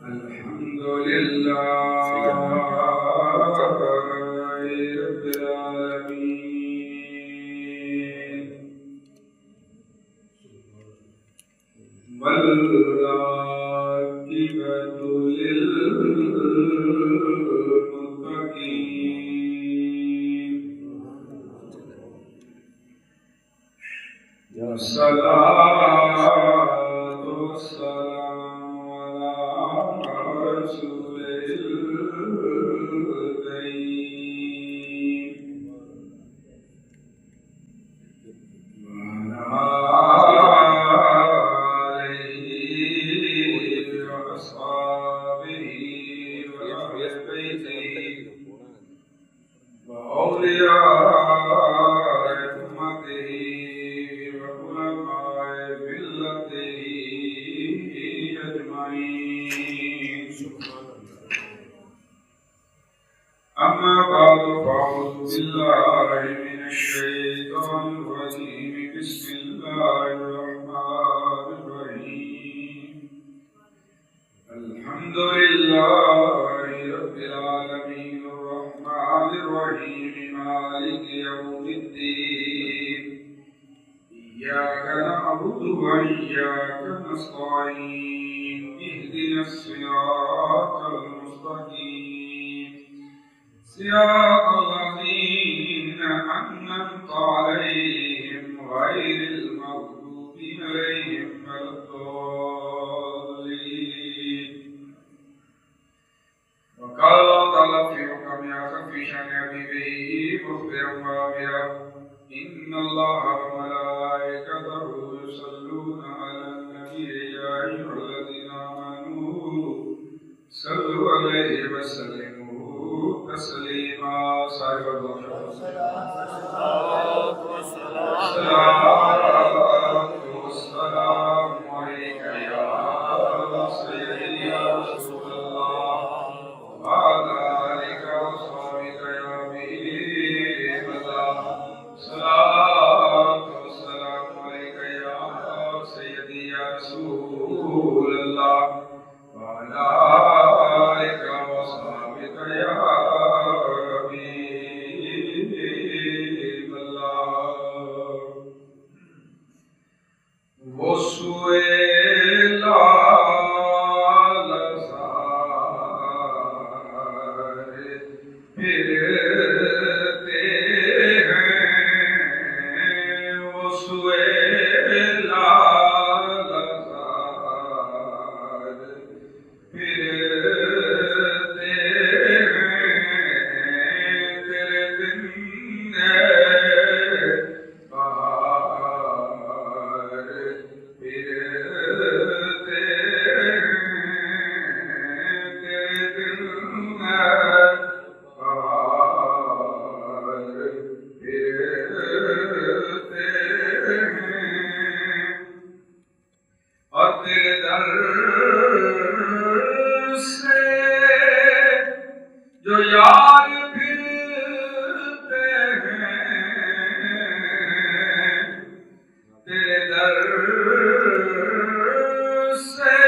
الحمد لله رب العالمين والعاقبة للمتقين والصلاة والسلام على رسول الكريم وعلى آله وأصحابه وأهل بيته وأولياء أمته وخلفاء ملته أجمعين. أما بعد فأعوذ بالله من الشيطان الرجيم. بسم الله الرحمن الرحيم. الحمد لله رب العالمين الرحمن الرحيم مالك يوم الدين. إياك نعبد وإياك نستعين. اهدنا الصراط المستقيم صراط الذين أنعمت عليهم غير المغضوب عليهم ولا الضالين. وقال الله تعالى في حكم يعصم في شأن حبيبه مخبرا وامرا إن الله وملائكته يصلون على النبي يا أيها الذين آمنوا صلوا عليه وسلموا تسليما. صاحب الصلاة والسلام عليك يا سيدي يا رسول الله وعلى آلك وصحبك يا حبيب الله. صلاة والسلام عليك يا سيدي يا رسول الله وعلى آلك وصحبك يا حبيب الله. وسويلا پھرتے ہیں وہ سویلا لزار پھرتے ہیں تیرے دن بہار پھرتے ہیں تیرے دن اور تیرے در سے جو یار پھرتے ہیں تیرے در سے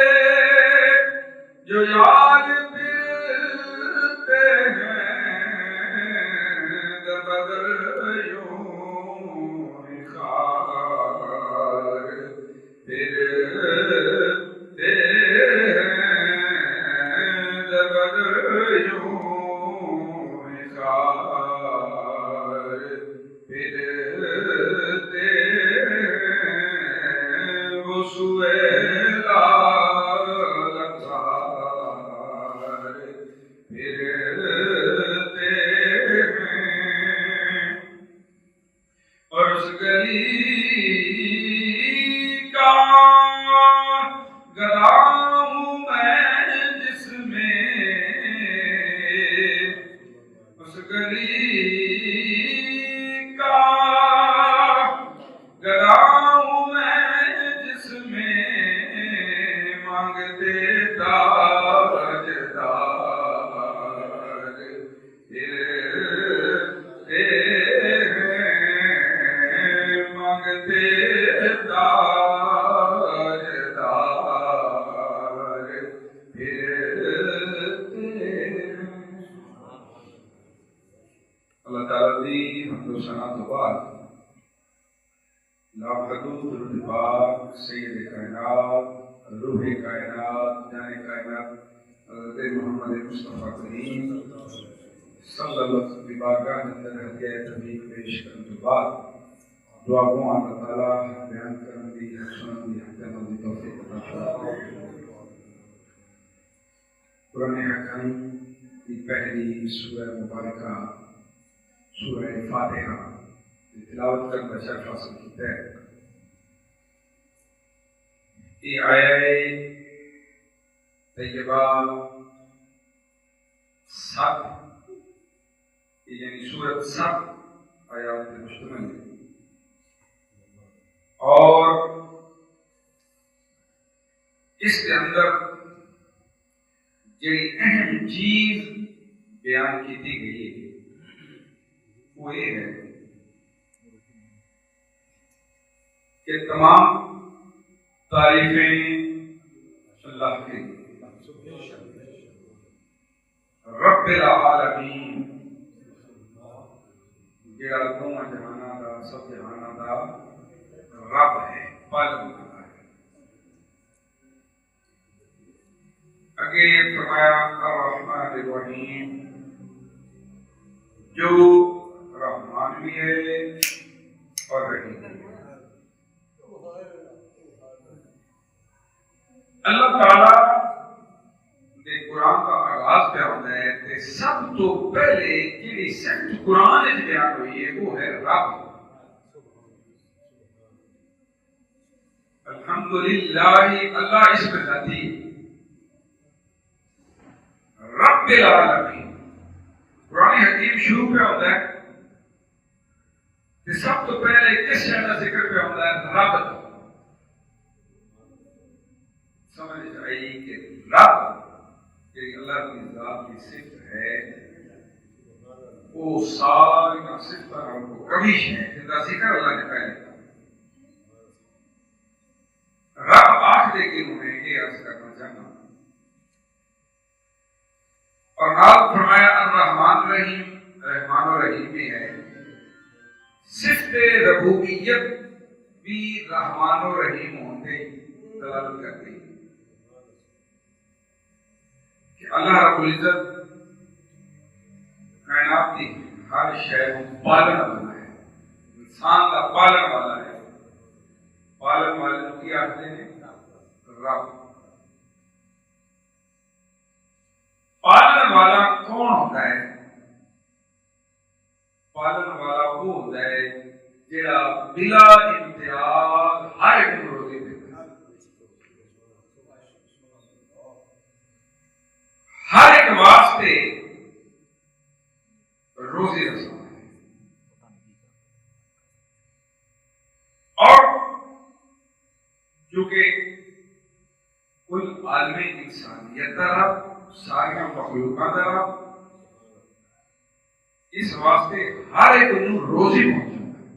جو یار پھرتے ہیں در بدر یوں خار پھرتے ہیں در بدر یوں خار پھرتے ہیں وہ سویلا لزار پھرتے ہیں. اور اس گلی کا گدا ہوں میں جس میں اس گلی کا گدا ہوں میں جس میں مانگتے تاجدار پھرتے ہیں مانگتے تاجدار پاک سید کائنات روح کائنات جان کائنات حضرت محمد مصطفیٰ کریم صلی اللہ علیہ وسلم کی بارگاہ اندر ہدیہ تبلیغ پیش کرنے کے بعد دعا گو اللہ تعالیٰ بیان کرنے دی سنن دی حکم دی توفیق عطا فرمائے۔ قرآن حکیم کی پہلی سورہ مبارکہ سورہ فاتحہ تلاوت کرنا شرف حاصل کیتا ہے۔ یہ آیت طیبہ 7 یعنی سورت 7 آیات پر مشتمل ہے، اور اس کے اندر جڑی اہم چیز بیان کی گئی ہے وہ یہ ہے کہ تمام تعریفیں اللہ کے رب العالمین جڑا دونوں جہاناں دا سب جہاناں دا رب ہے، پالن والا ہے۔ اگے فرمایا الرحمن الرحیم، جو رحمان بھی ہے اور رحیم بھی ہے۔ اللہ تعالیٰ دے قرآن کا آغاز پہ ہوتا ہے کہ سب تو پہلے جڑی صفت قرآن وچ بیان ہوئی ہے وہ ہے رب۔ الحمدللہ اللہ اسم ذاتی رب العالمین۔ قرآن حکیم شروع پہ ہوتا ہے کہ سب تو پہلے کس شے کا ذکر پہ ہوتا ہے؟ رب کا۔ سمجھ آئی کہ رب کہ اللہ کی ذات کی صفت ہے، وہ ساری صفت ہم کو کبھی ہے جن کا ذکر اللہ نے پہلے کیا۔ رب آخر کی میں یہ عرض کرنا چاہتا ہوں، اور آپ فرمایا الرحمن الرحیم، رحمان و رحیم بھی ہے۔ صفت ربوبیت بھی رحمان و رحیم ہوتے دلالت کرتی ہے کہ اللہ رب العزت کائنات کی ہر شے کو پالن والا ہے، انسان کا پالن والا ہے۔ پالن والے کو کیا کہتے ہیں؟ رب۔ پالن والا کون ہوتا ہے؟ پالن والا وہ ہوتا ہے جڑا بلا امتیاز ہر ایک کو روزی دیتا ہے، ہر ایک واسطے روزی رساں ہے۔ اور جو کہ کل عالم انسانیت کا رب، ساری مخلوقات کا رب، اس واسطے ہر ایک کو روزی پہنچاتا ہے،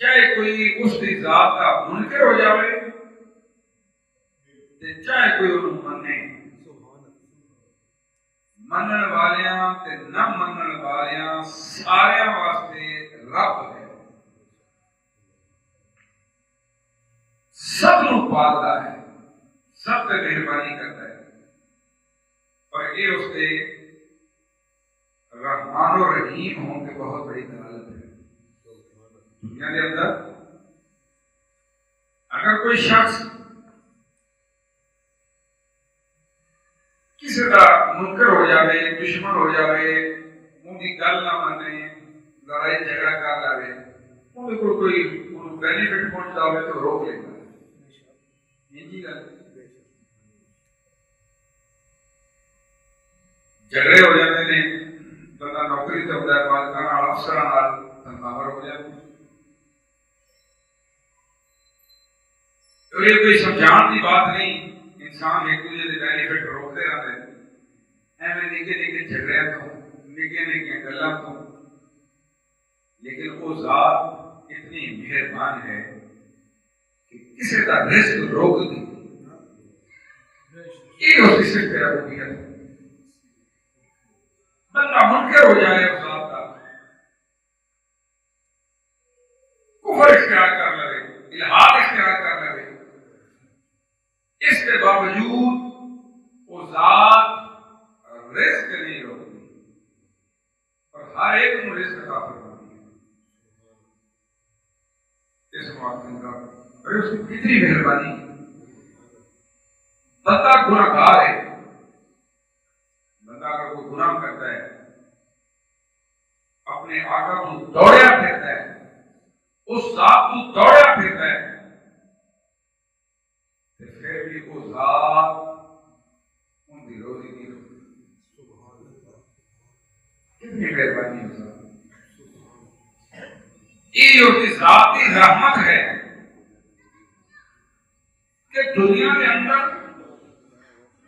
چاہے کوئی اس کی ذات کا منکر ہو جائے چاہے کوئی انہوں منے۔ منن والیاں تے نہ منن والیاں سارے واسطے رب ہے، سب نو پالتا ہے، سب پہ مہربانی کرتا ہے۔ اور یہ اس کے رحمان و رحیم ہوں کے بہت بڑی دلالت ہے۔ دنیا کے اندر اگر کوئی شخص کسی کا منکر ہو جاوے، دشمن ہو جاوے، ان کی گل نہ مانے، لڑائی جھگڑا کر لاوے، ان کو کوئی بینیفٹ پہنچتا ہوئے تو روک لیتا ہے۔ یہ گل جھگڑے ہو جاتے ہیں، بندہ نوکری تے ہوتا ہے، مالکان افسر تنخواہ ہو جاتے ہیں، تو یہ کوئی سمجھان کی بات نہیں۔ انسان ایک دوسرے کے بینیفٹ روکتے رہتے ہیں، ایویں نکے نکے جھگڑے تو نکے نکے گلاں تو، لیکن وہ ذات اتنی مہربان ہے کہ کسی کا رزق روک دی۔ یہ اس کی صرف ربوبیت ہے۔ بندہ منکر ہو جائے اس ذات کا، کفر اختیار کر لے، ارے اس کی کتنی مہربانی. بندہ گناہگار ہے، بندہ اگر کوئی گناہ کرتا ہے اپنے آقا کو دوڑیا پھرتا ہے، اس ذات کو دوڑیا پھرتا ہے، پھر بھی وہ ذات ان کی روزی نہیں روکتی. کتنی مہربانی ہے ذات. یہ اس کی ذاتی رحمت ہے کہ دنیا کے اندر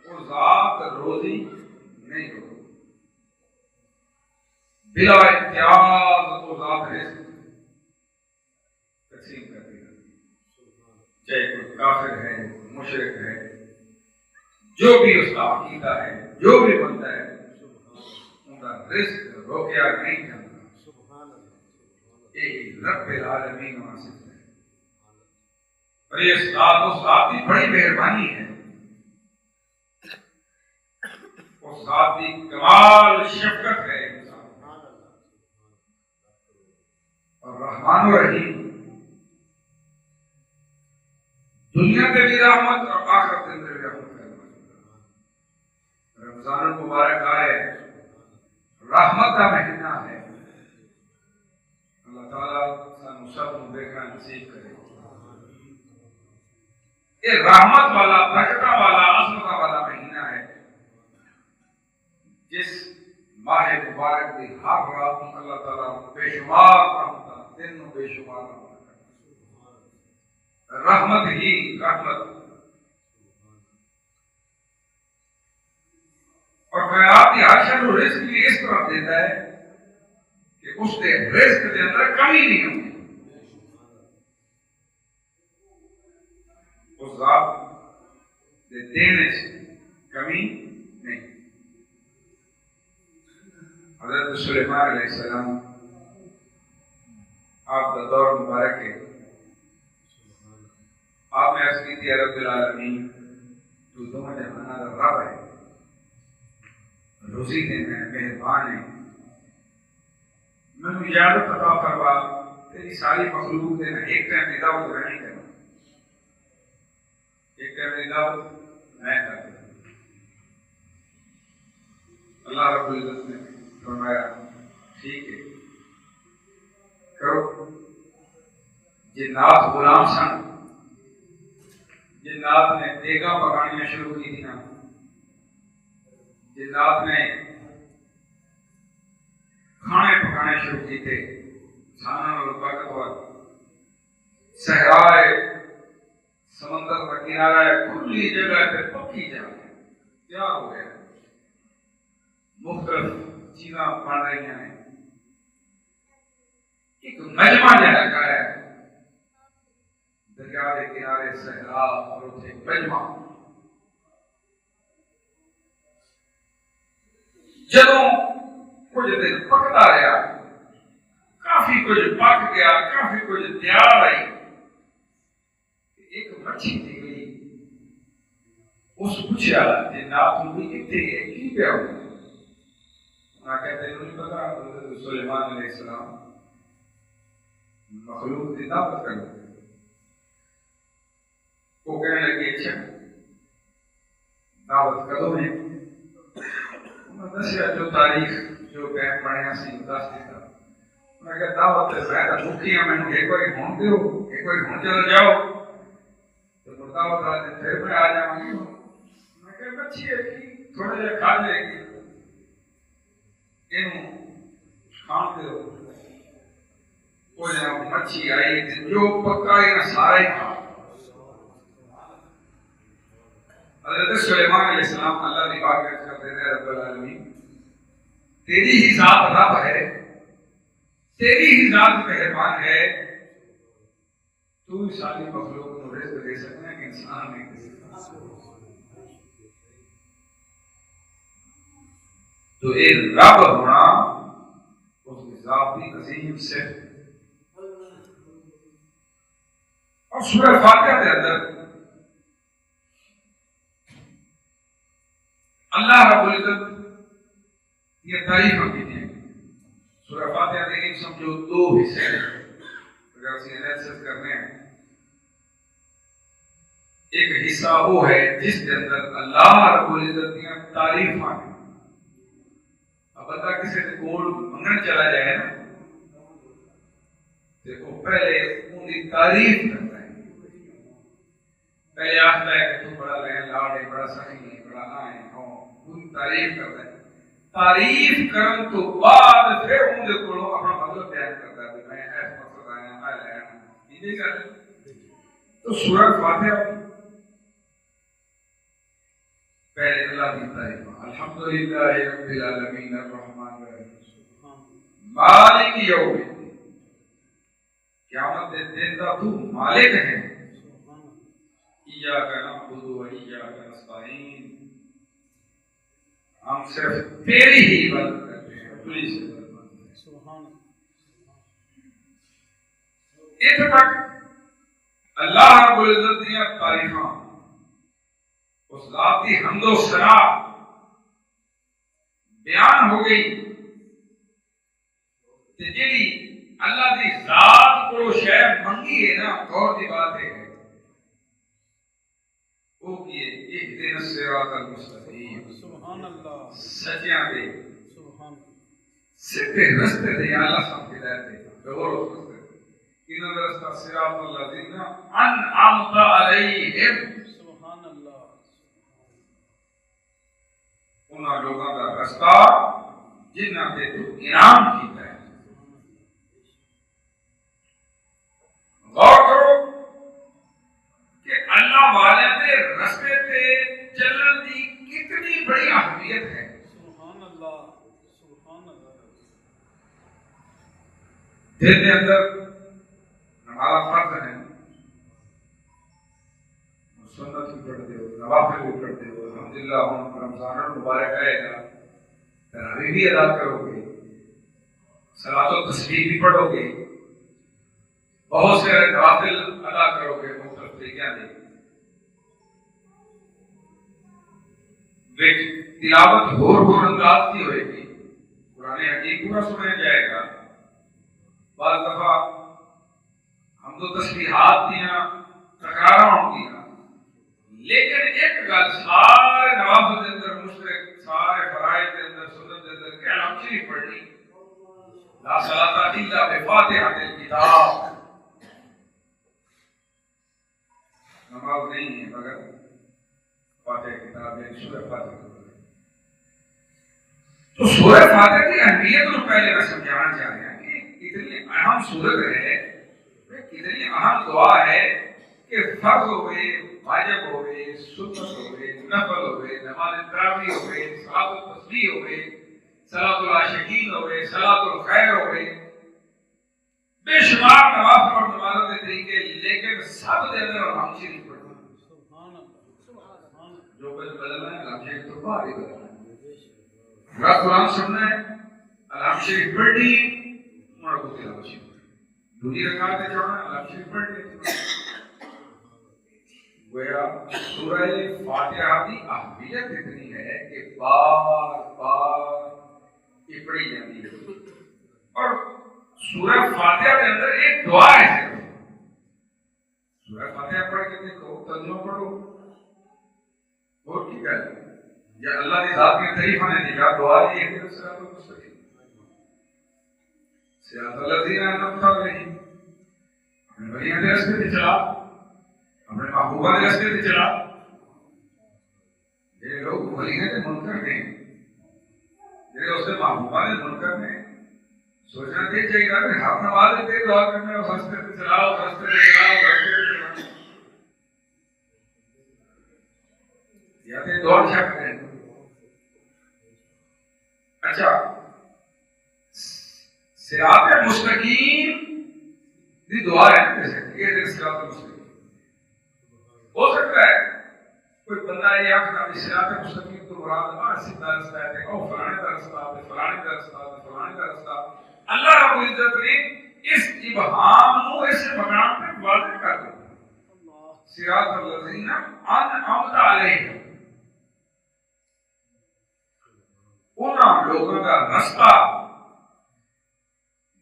وہ ذات روزی نہیں روکتی. بلا امتیاز وہ ذات رزق تقسیم کرتی ہے. چاہے کوئی کافر ہے، مشرک ہے، جو بھی اس کا عقیدہ ہے، جو بھی بنتا ہے، ان کا رزق روکیا نہیں جاتا. یہ رب العالمین واسط ہے. اور یہ اس ذات کی بڑی مہربانی ہے. اس ذات کی کمال شفقت ہے اور رحمان و رحیم. دنیا کے بھی رحمت اور آخرت کے اندر بھی رحمت کرنا. رمضان المبارک آئے، رحمت کا مہینہ ہے. اللہ تعالیٰ سانو سب کو دیکھنا نصیب کرے. یہ رحمت والا، برکتہ والا، عظمت والا مہینہ ہے جس ماہ مبارک کی ہر رات میں اللہ تعالیٰ بے شمار رحمت، دن میں بے شمار رحمت ہی رحمت. اور خیرات کی ہر شر و رزق بھی اس طرح دیتا ہے کہ اس کے رزق کے اندر کمی نہیں ہوتی. اس ذات کے دینے سے کمی نہیں. حضرت سلیمان علیہ السلام آپ کا دور مبارک ہے. آپ نے عرض کی تھی رب العالمین تو دونوں جہاں کا رب ہے، روزی دینا ہے، مہربان ہے. میں نے اجازت عطا فرما تیری ساری مخلوق دینا، ایک ٹائم کی دعوت میں نہیں کرنا، ایک ٹائم کی دعوت میں کر دینا. اللہ رب العزت نے فرمایا ٹھیک ہے کرو. جنات غلام سن، جنات نے دیگا پکانیاں شروع کی تھی نا، جنات نے کھانے پکانے شروع کی تھے. کھانا اور طاقتور صحرائے سمندر کا کنارہ ہے، کھلی جگہ پہ پکی جگہ تیار ہو گیا. مختلف چیزاں بن رہی ہیں. ایک مجمع جگہ ہے دریا کے کنارے صحرا اور اسے مجمع. جدوں کچھ دن پکتا رہا، کافی کچھ پک گیا، کافی کچھ تیار آئی، ایک مچھی نکلی. اس پوچھا جنات نو بھی کتنے کی پیا ہو. کہتے ہیں نہیں پتا. حضرت سلیمان علیہ السلام مخلوق کی دعوت کرو. وہ کہنے لگے اچھا دعوت کرو ہے. دسیا جو تاریخ جو پین پڑھیا سی دس دیتا. میں کہا دعوت میں تو بھوکی ہوں، میں ایک بار ہون دیو، ایک بار ہون چل جاؤ تو دعوت آ جائے پھر میں آ جاؤں گی. میں کہا بچی ہے کہ تھوڑا جا کھا جائے گی، کھان دو. وہ جناب مچھی آئی جو پکا یہ سارا ہی کھا. حضرت سلیمان علیہ السلام اللہ نے بات کرتے ہیں رب العالمین تیری ہی ذات رب ہے، تیری ہی ذات مہربان ہے. تو ساری مخلوق کو رزق دے سکنا کہ انسان نہیں دے سکتا. تو ایک رب ہونا اس کی ذاتی عظیم صفت ہے. اور سورہ فاتحہ کے اندر اللہ رب العزت یہ تعریف کی ہے. سورہ فاتحہ کے ایک سمجھو دو حصے ہیں اگر اسے انالیسس کرنے ہیں. ایک حصہ وہ ہے جس کے اندر اللہ رب العزت کی تعریفاں ہیں. اب بندہ کسی سے کوڑ منگن چلا جائے نا تو پہلے ان کی تعریف کرتا ہے. پہلے آخر ہے کہ تو بڑا لہن لاڑ ہے, بڑا سخی ہے, بڑا آئے پوری تعریف کرتا ہے. تعریف کرن تو بعد پھر ان کے کولوں اپنا مطلب بیان کرتا ہے کہ میں ایس مقصد آیا میں لیا یہ کر. تو سورۃ فاتحہ پہلے اللہ کی تعریف, الحمدللہ رب العالمین الرحمن الرحیم مالک یوم الدین, قیامت کے دن کا تو مالک ہے. ایاک نعبد و ایاک نستعین, ہم صرف تیری ہی عبادت کرتے ہیں, تجھ سے سبحان اتنے تک اللہ رب العزت کی تعریفاں, اس ذات کی حمد و ثنا بیان ہو گئی. جی اللہ کی ذات کو شے منگی ہے نا, غور کی بات ہے وہ کیے اہدنا الصراط المستقیم, سبحان اللہ, سچیاں دے سیدھے رستے دے یا اللہ سب ہدایت دے غور رستے ان رستہ صراط الذین انعمت علیہم, سبحان اللہ, انہاں لوگاں کا رستہ جنہاں تے تو انعام کیتا ہے. غور کرو کہ اللہ والے دے رستے تے چلن دی کتنی بڑی اہمیت ہے. سبحان اللہ, سبحان اللہ. دل کے اندر ہمارا فرض ہے, سنت بھی پڑھتے ہو, نوافل بھی پڑھتے ہو, الحمدللہ ہم رمضان المبارک آئے گا تراویح بھی ادا کرو گے, صلاۃ و تسبیح بھی پڑھو گے, بہت سے نوافل ادا کرو گے مختلف طریقے سے. تلاوت ہور انداز کی ہوئے گی, قرآن حکیم پورا سنایا جائے گا. بعض دفعہ حمد و تسبیحات دیاں تکراراں ہوں گیا, لیکن ایک گل سارے نوافل کے اندر مشترک, سارے فرائض کے اندر سنت کے اندر کہ کلام شریف پڑھنی, لا صلاۃ الا بفاتحۃ الکتاب, نماز نہیں ہے مگر فاتحہ کتاب ہے, سورہ فاتحہ. تو سورہ فاتحہ کی اہمیت کو پہلے میں سمجھانا چاہ رہا ہوں کہ اتنی اہم سورت ہے, اتنی اہم دعا ہے کہ فرض ہوئے, واجب ہوئے, سنت ہوئے, نفل ہوئے, نماز تراویح ہوئے, صلاۃ التسبیح ہوئے, صلاۃ العاشقین ہوئے, صلاۃ الخیر ہوئے, بے شمار نوافل اور نمازوں کے طریقے, لیکن سب کے اندر ہم شریف پڑھنا. جو کچھ بدلنا ہے ہم شریف تو باہر ہی بدلنا ہے. قرآن سننا ہے الحمد شریف پڑھنی, ہمارا کو تلاوت شریف دوسری رکعت میں چڑھنا الحمد شریف پڑھنی. گویا سورہ فاتحہ کی اہمیت اتنی ہے کہ بار بار یہ پڑھی جاتی ہے. اور سورہ فاتحہ کے اندر ایک دعا ہے, سورہ فاتحہ پڑھ کے دیکھو, ترجمہ پڑھو, اور کی کہتے ہیں یا اللہ کی ذات کی تعریف نے دیا دعا یہ ہے کہ صراط المستقیم, صراط الذین انعمت علیہم, اپنے ولیوں کے راستے پہ چلا, اپنے محبوبہ کے راستے پہ چلا. یہ لوگ ولیوں کے منکر ہیں, یہ اس کے محبوبہ کے منکر ہیں, سوچنا چاہیے کہ ہر نماز پہ دعا کرنا ہے, راستے پہ چلاؤ, راستے پہ چلاؤ, راستے پہ چلاؤ, یا پھر دوڑ چھپ ہیں. اچھا, صراط مستقیم دی دعا ہے جیسے یہ صراط مستقیم. ہو سکتا ہے کوئی بندہ یہ آخر کہ صراط مستقیم تو مراد سیدھا رستہ ہے, او فلانے کا رستہ ہے, فلانے کا رستہ ہے, فلانے کا رستہ. اللہ رب العزت نے اس ابہام کو اس مقام پہ واضح کر دیا, صراط الذین انعمت علیہم, انہاں لوگوں کا رستہ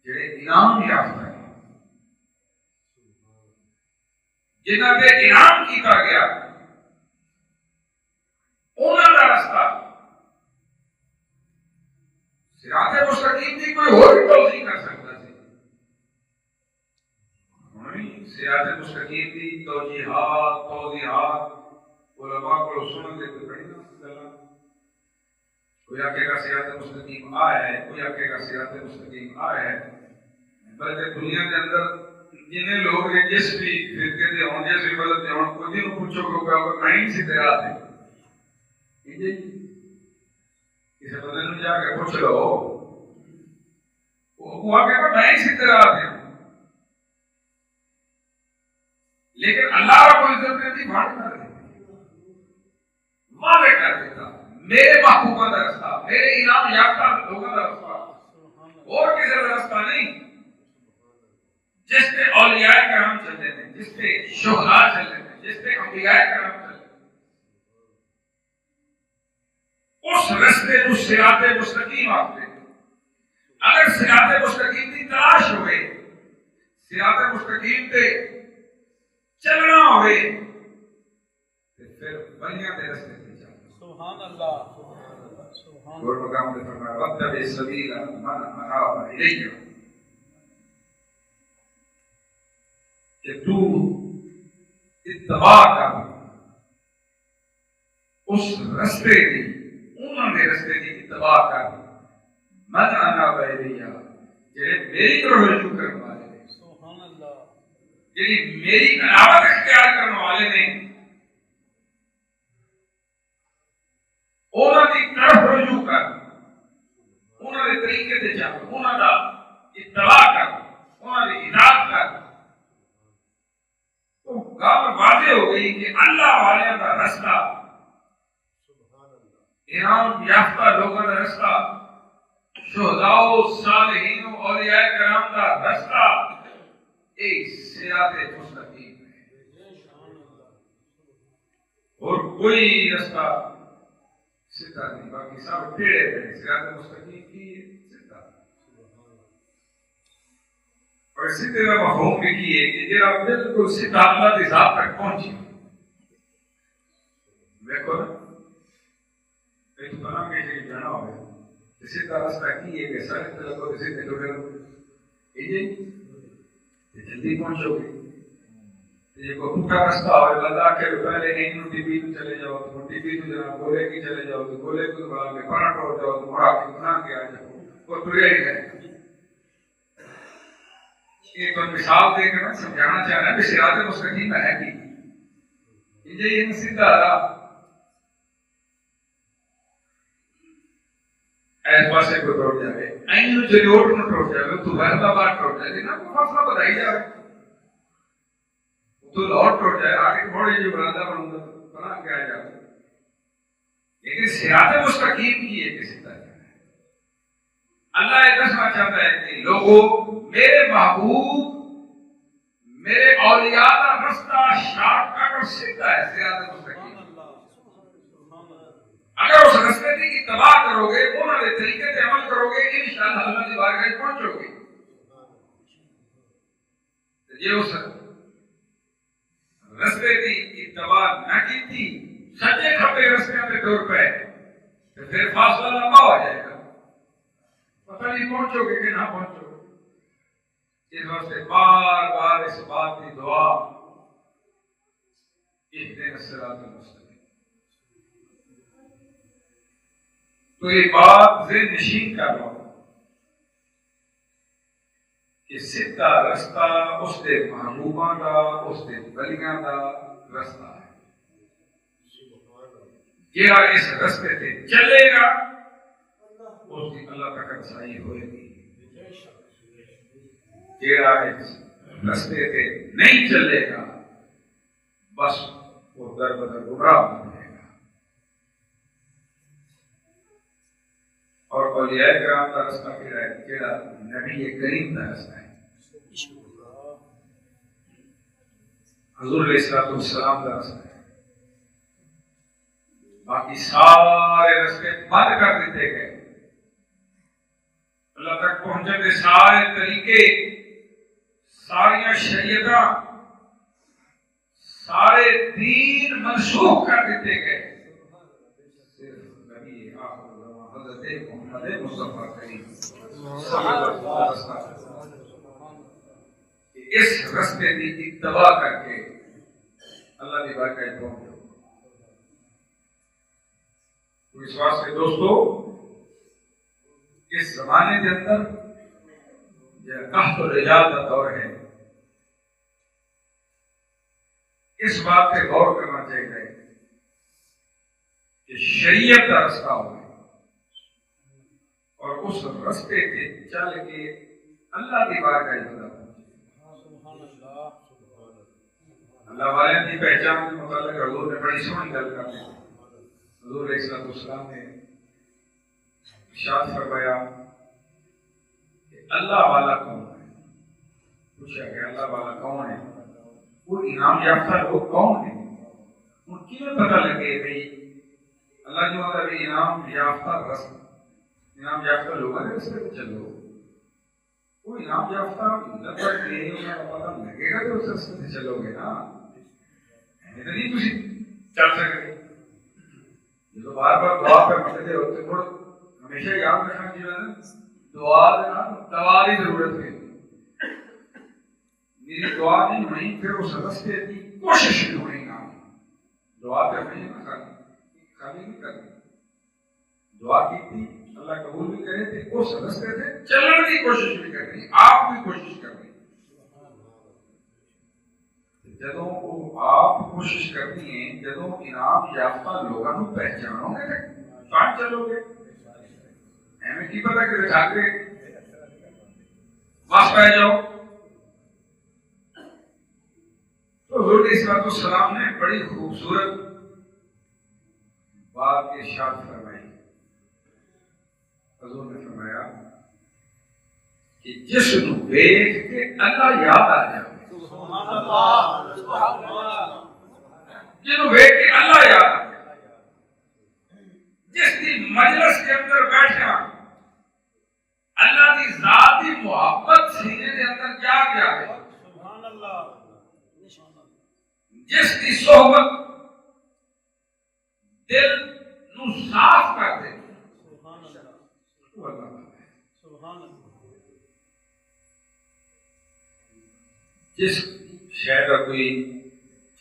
جڑے انعام یافتہ ہیں, جنہاں تے انعام کیتا گیا انہاں دا رستہ صراط مستقیم دی کوئی اور بھی توضیح کر سکتا سی. صراط مستقیم دی توضیحات علماء کو سنن دے تو پڑھی نا گلاں. کوئی آکھے گا صراط مستقیم آیا ہے, کوئی آکھے گا صراط مستقیم آیا ہے. بلکہ دنیا کے اندر جنہیں لوگ نے جس بھی فرقے دے ہوں جس بھی مذہب دے ہوں کوئی دن پوچھو کہ نہیں سی صراط ہے کسی بندے نوں جا کے پوچھ لو وہ آگے کو نہیں سی صراط ہے. لیکن اللہ رب العزت نے بھی بھاڑ کر دیتا, واضح کر دیتا میرے محبوبہ کا رستہ, میرے انعام یافتہ لوگوں کا رستہ, اور کسی کا رستہ نہیں. جس پہ اولیاء کرام چلتے ہیں, جس پہ شہداء چلتے ہیں, جس پہ انبیاء کرام چلتے ہیں, اس رستے کو صراط مستقیم آتے ہیں. اگر صراط مستقیم کی تلاش ہوئے, صراط مستقیم تے چلنا ہوئے, پھر بنیاں دے رستے تے چلنا. سبحان اللہ. اور مقام پہ فرمایا وَاتَّبِعْ سَبِيلَ مَنْ أَنَابَ إِلَيَّ, کہ تو اتباع کر اس رستے کی, انہوں نے رستے کی اتباع کر من اناب الیہ, جڑے میری طرف رجوع کرنے والے ہیں, سبحان اللہ, یعنی میری عنابت اختیار کرنے والے نے, انہوں کی طرف رجوع کر, انہوں نے طریقے سے چل, انہوں کا اتباع کر, انہوں نے اطاعت کر. تو گام واضح ہو گئی کہ اللہ والے کا رستہ, انعام یافتہ لوگوں کا رستہ, شہداء صالحین اولیاء کرام کا رستہ ایک صراط مستقیم ہے, اور کوئی رستہ سیدھا نہیں, باقی سب ٹیڑے ہیں. صراط مستقیم کی سیدھا, اور سیدھے کا مفہوم بھی ہے کہ جڑا بالکل سیدھا اللہ کی ذات تک پہنچے. دیکھو نا ایک بنا کے جانا ہوگا, سیدھا راستہ کی ہے کہ سارے طرف کو سیدھے ٹوٹے جلدی پہنچو گے. یہ کو پوٹا راستہ ہوئے بندہ کہ پہلے ایک ٹی بی تو چلے جاؤ, تو ٹی بی تو جناب گولے کی چلے جاؤ, تو گولے کو بڑا کے پراٹ ہو جاؤ, تو بڑا کے بنا کے آ جاؤ, وہ تریا ہی ہے. ایک تو مثال دے کر سمجھانا چاہ رہا ہے کہ صراط مستقیم ہے کہ یہ سیدھا راہ ایس پاسے کو ٹوٹ جائے, اینو چلیوٹ نہ ٹوٹ جائے, تو بہتا بات ٹوٹ جائے نا, کوئی فاصلہ بتائی جائے, تو لاہور ٹوٹ جائے, آگے بڑے جو برادہ بنا کے آ جائے. لیکن صراط مستقیم کی ہے کسی طرح اللہ یہ دسنا چاہتا ہے کہ لوگوں میرے محبوب میرے اولیاء کا رستہ شارٹ کٹ اور سیدھا ہے, صراط مستقیم. اگر اس رستے کی اتباع کرو گے, انہوں نے طریقے سے عمل کرو گے, انشاءاللہ اللہ کی بارگاہ پہنچو گے. یہ اس رستے کی اتباع نہ کی تھی, سچے کھپے رستے پہ ٹور پہ, تو پھر فاصلہ لمبا ہو جائے گا, پتہ نہیں پہنچو گے کہ نہ پہنچو گے. اس واسطے بار بار اس بات کی دعا, اہدنا الصراط المستقیم. تو یہ بات ذہن نشین کر لو کہ سیدھا رستہ اس دے محبوباں دا, اس دے ولیاں دا رستہ ہے. جہاں اس رستے تے چلے گا اس کی اللہ تک رسائی ہوئے گی. جہاں اس رستے تے نہیں چلے گا بس وہ در بدر گمراہ ہو جائے گا. اور اولیاء کرام کا رستہ کیڑا ہے, کیڑا نبی کریم کا رستہ ہے, حضور علیہ السلام کا رستہ ہے. باقی سارے رستے بند کر دیتے گئے, اللہ تک پہنچنے کے سارے طریقے, ساری شریعتاں, دین منسوخ کر دیتے گئے، صرف نبی آخر زمان حضرت محمد مصطفیٰ کریم صلی اللہ علیہ وسلم اس رستے کی اتباع کر کے اللہ کی بارگاہ پہنچ جاؤ۔ تو اس واسطے دوستو اس زمانے کے اندر یہ قحط و رجال کا دور ہے، اس بات پہ غور کرنا چاہیے کہ شریعت کا رستہ ہو اور اس رستے کے چل کے اللہ کی بارگاہ پہنچے۔ اللہ والے کی پہچان کے متعلق حضور نے بڑی سونی گل کر دی۔ حضور علیہ السلام نے ارشاد فرمایا کہ اللہ والا کون ہے؟ پوچھا کہ اللہ والا کون ہے؟ وہ انعام یافتہ لوگ کون ہیں؟ ان کی پتہ لگے بھائی اللہ جو ہوتا ہے انعام یافتہ لوگوں نے رستے پہ چلو، وہ انعام یافتہ لفظ کے پتہ لگے گا تو اس رستے سے چلو گے نا، نہیں تھی چل سکتے۔ یہ تو بار بار دعا پہ مٹتے ہوتے تھوڑا ہمیشہ یاد رکھنا چاہیے، دعا دعا کی ضرورت ہے، میری دعا نہیں ہوئی پھر اس رستے کی کوشش بھی ہوئی نہ، دعا پہ ہمیشہ خالی نہیں کرنی، دعا کی تھی اللہ قبول بھی کرے تھے، اس رستے سے چلنے کی کوشش بھی کرنی، آپ بھی کوشش کرنی۔ جدوں وہ آپ کوشش کرنی ہے، جدوں انعام یافتہ لوگوں کو پہچانو گے کہاں چلو گے؟ ہمیں کی پتا کہ جا کے بس پہ جاؤ۔ تو حضور علیہ السلام نے بڑی خوبصورت بات ارشاد فرمائی۔ حضور نے فرمایا کہ جس نو دیکھ کے اللہ یاد آ جائے، جنہوں دیکھ کے اللہ یاد آ جائے، جس کی مجلس کے اندر بیٹھا اللہ کی ذات کی محبت سینے کے اندر جاگ جائے، جس کی صحبت دل نو صاف کر دے، وہ اللہ جس شہر کا کوئی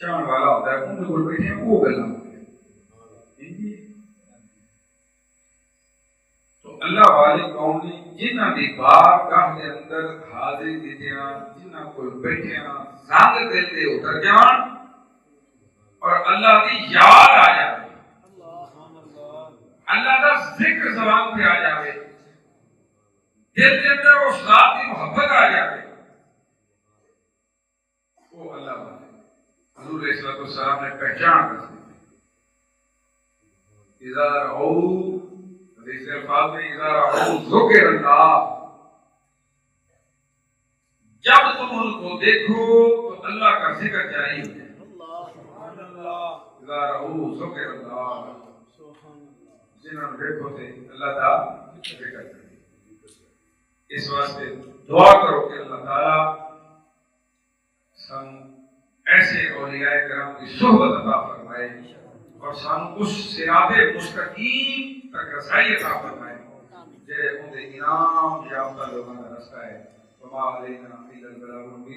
چاہنے والا ہوتا ہے ان کو بیٹھے ہیں وہ گلا ہوتے ہیں۔ تو اللہ والے قوم نے جنہ دی بارگاہ کے اندر حاضری دیتیاں، جنہ کو بیٹھیاں زنگ دل دے اتر جان اور اللہ دی یاد آ جائے، اللہ کا ذکر زبان پہ آ جائے، دل کے اندر اس ذات کی محبت آ جائے، وہ اللہ والے حضور علیہ السلام نے پہچان کر دی۔ اذا رعو حدیث الفاظ میں اذا رعو ذکر اللہ، جب تم ان کو دیکھو تو اللہ کا ذکر جاری ہو جائے۔ اذا رعو ذکر اللہ، جنہوں نے دیکھو تھے اللہ کا ذکر جاری۔ اس واسطے دعا کرو کہ اللہ تعالیٰ سان ایسے اولیاء کرام کی صحبت عطا فرمائے اور سان اس صراط مستقیم تک رسائی عطا فرمائے جے ان کے انعام یافتہ لوگوں کا رستہ ہے۔ وما علینا الا البلاغ المبین۔